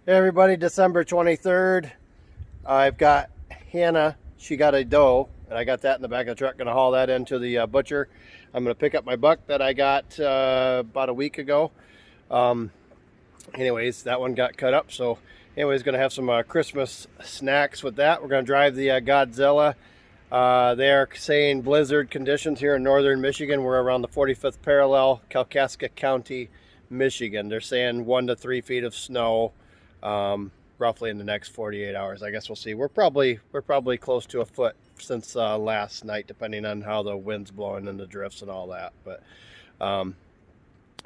Hey everybody, December 23rd. I've got Hannah. She got a doe, and I got that in the back of the truck. Going to haul that into the butcher. I'm going to pick up my buck that I got about a week ago. Anyways, that one got cut up. So anyways, going to have some Christmas snacks with that. We're going to drive the Godzilla. They are saying blizzard conditions here in northern Michigan. We're around the 45th parallel, Kalkaska County, Michigan. They're saying 1 to 3 feet of snow. Roughly in the next 48 hours. I guess we'll see. We're probably close to a foot since last night, depending on how the wind's blowing and the drifts and all that. But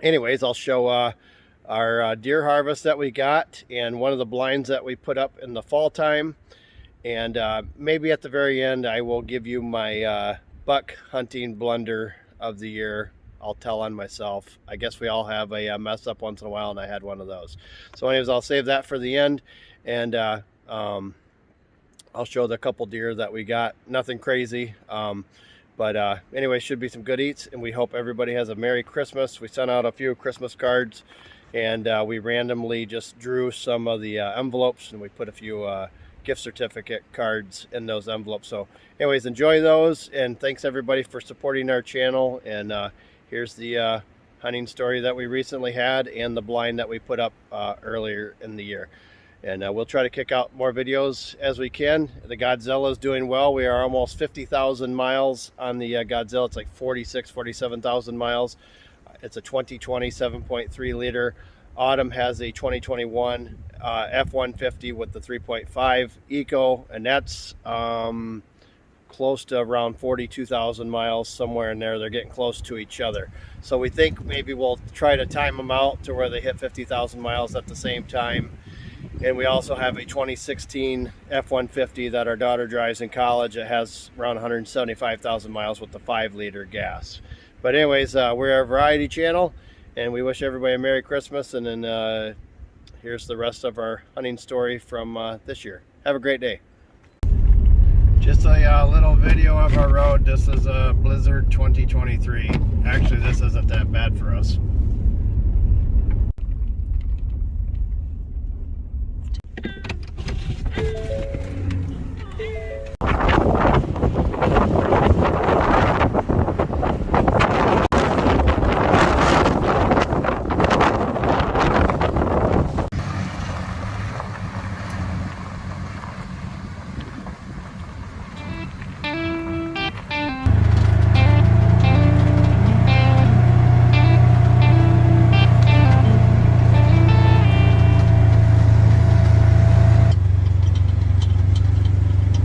anyways, I'll show our deer harvest that we got and one of the blinds that we put up in the fall time. And maybe at the very end, I will give you my buck hunting blunder of the year. I'll tell on myself. I guess we all have a mess up once in a while, and I had one of those. So anyways, I'll save that for the end, and I'll show the couple deer that we got. Nothing crazy, but anyway, should be some good eats, and we hope everybody has a Merry Christmas. We sent out a few Christmas cards, and we randomly just drew some of the envelopes, and we put a few gift certificate cards in those envelopes. So anyways, enjoy those, and thanks everybody for supporting our channel. And here's the hunting story that we recently had and the blind that we put up earlier in the year. And we'll try to kick out more videos as we can. The Godzilla is doing well. We are almost 50,000 miles on the Godzilla. It's like 47,000 miles. It's a 2020 7.3 liter. Autumn has a 2021 F-150 with the 3.5 Eco, and that's close to around 42,000 miles, somewhere in there. They're getting close to each other. So we think maybe we'll try to time them out to where they hit 50,000 miles at the same time. And we also have a 2016 F-150 that our daughter drives in college. It has around 175,000 miles with the 5-liter gas. But anyways, we're a variety channel, and we wish everybody a Merry Christmas. And then here's the rest of our hunting story from this year. Have a great day. Just a little video of our road. This is a Blizzard 2023. Actually, this isn't that bad for us.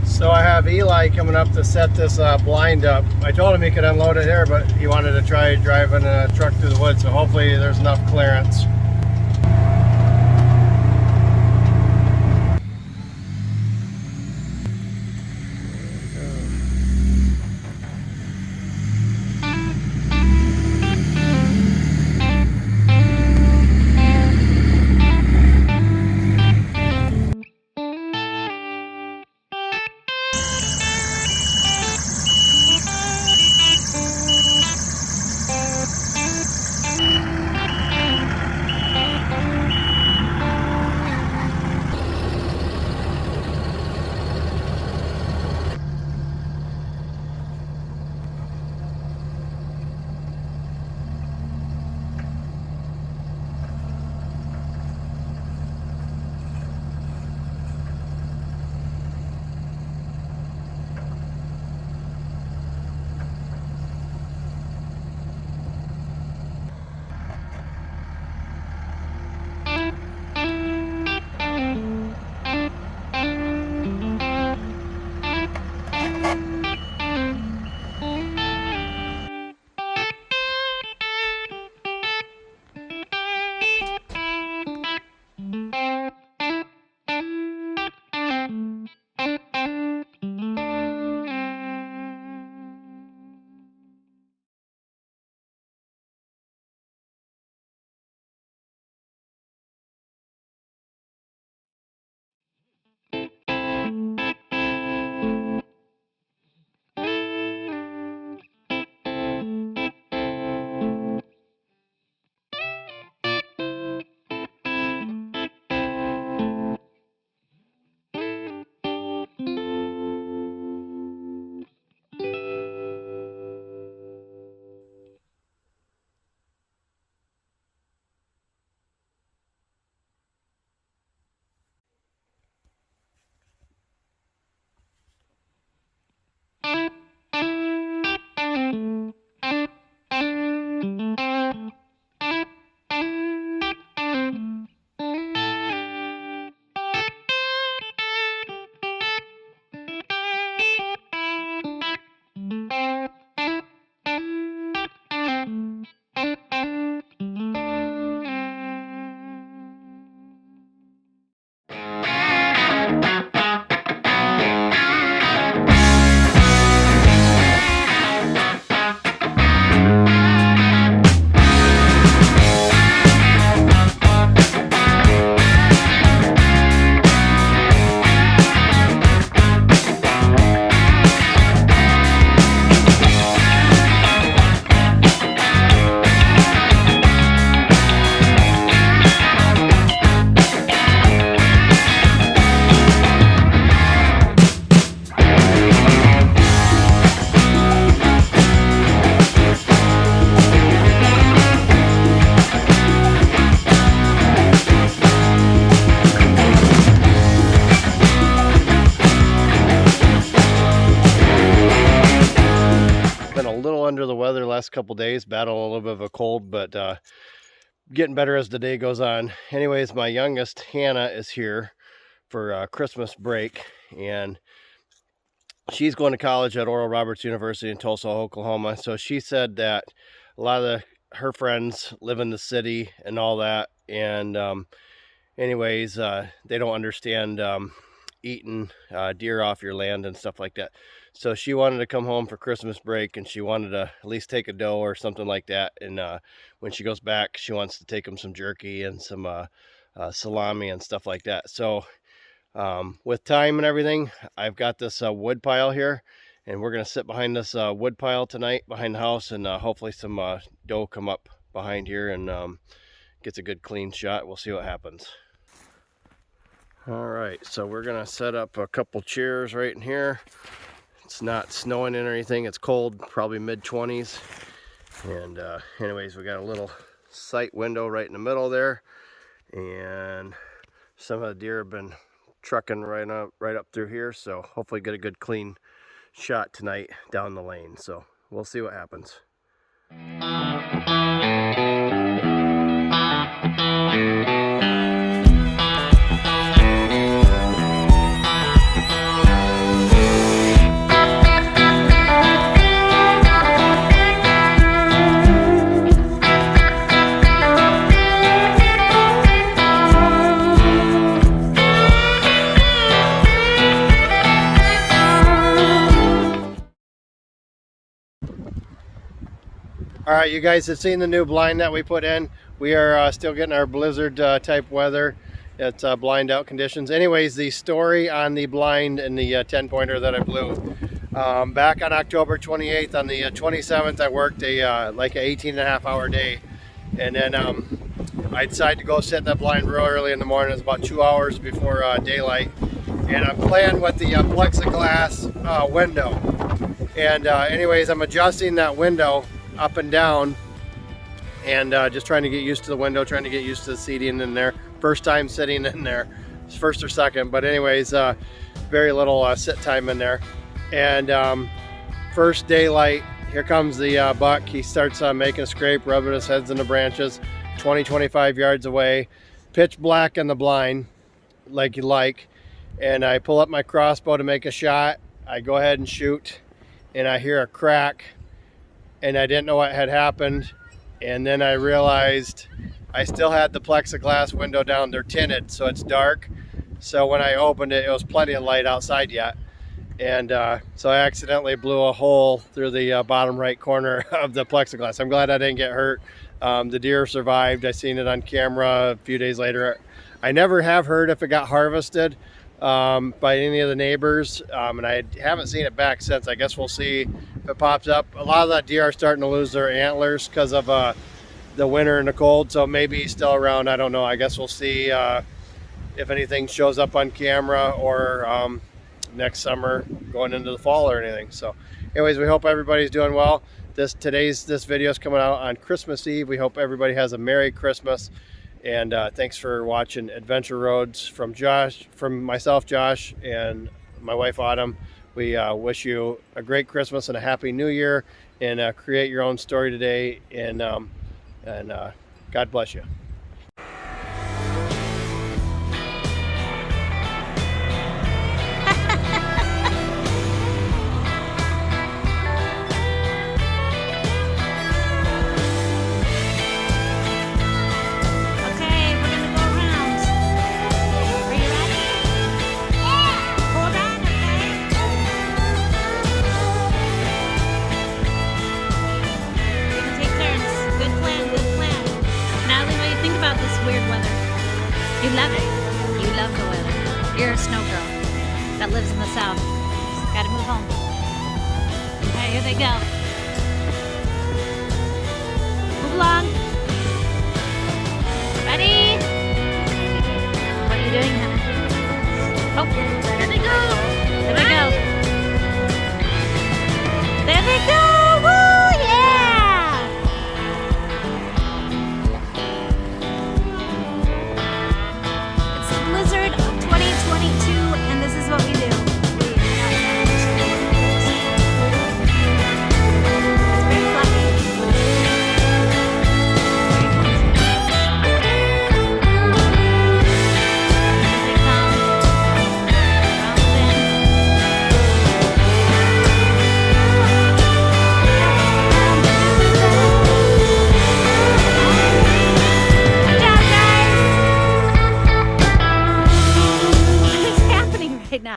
So I have Eli coming up to set this blind up. I told him he could unload it here, but he wanted to try driving a truck through the woods, so hopefully there's enough clearance. last couple days, battling a little bit of a cold, but getting better as the day goes on. Anyways, my youngest, Hannah, is here for Christmas break, and she's going to college at Oral Roberts University in Tulsa, Oklahoma. So she said that a lot of her friends live in the city and all that, and anyways, they don't understand eating deer off your land and stuff like that. So she wanted to come home for Christmas break, and she wanted to at least take a doe or something like that. And when she goes back, she wants to take them some jerky and some salami and stuff like that. So with time and everything, I've got this wood pile here, and we're going to sit behind this wood pile tonight behind the house, and hopefully some doe come up behind here and gets a good clean shot. We'll see what happens. All right, so we're going to set up a couple chairs right in here. It's not snowing in or anything. It's cold, probably mid-20s. And anyways, we got a little sight window right in the middle there. And some of the deer have been trucking right up through here. So hopefully get a good clean shot tonight down the lane. So we'll see what happens. All right, you guys have seen the new blind that we put in. We are still getting our blizzard type weather. It's blind out conditions. Anyways, the story on the blind and the 10-pointer that I blew. Back on October 28th, on the 27th, I worked like an 18.5-hour day. And then I decided to go sit in that blind real early in the morning. It's about 2 hours before daylight. And I'm playing with the plexiglass window. And anyways, I'm adjusting that window up and down, and just trying to get used to the window, trying to get used to the seating in there. First time sitting in there, first or second, but anyways, very little sit time in there. And first daylight, here comes the buck. He starts making a scrape, rubbing his heads in the branches, 20-25 yards away, pitch black in the blind like you like. And I pull up my crossbow to make a shot. I go ahead and shoot, and I hear a crack, and I didn't know what had happened. And then I realized I still had the plexiglass window down. They're tinted, so it's dark. So when I opened it, it was plenty of light outside yet. And so I accidentally blew a hole through the bottom right corner of the plexiglass. I'm glad I didn't get hurt. The deer survived. I seen it on camera a few days later. I never have heard if it got harvested by any of the neighbors, and I haven't seen it back since. I guess we'll see if it pops up. A lot of that deer are starting to lose their antlers because of the winter and the cold, so maybe he's still around. I don't know. I guess we'll see if anything shows up on camera, or next summer going into the fall or anything. So anyways, we hope everybody's doing well. This video is coming out on Christmas Eve. We hope everybody has a Merry Christmas. And thanks for watching Adventure Rhoades from myself, Josh, and my wife, Autumn. We wish you a great Christmas and a Happy New Year, and create your own story today. And God bless you. You love it. You love the weather. You're a snow girl that lives in the south. Gotta move home. Alright, here they go. Move along. Ready? What are you doing, honey? Oh, there they go. There they go. There they go.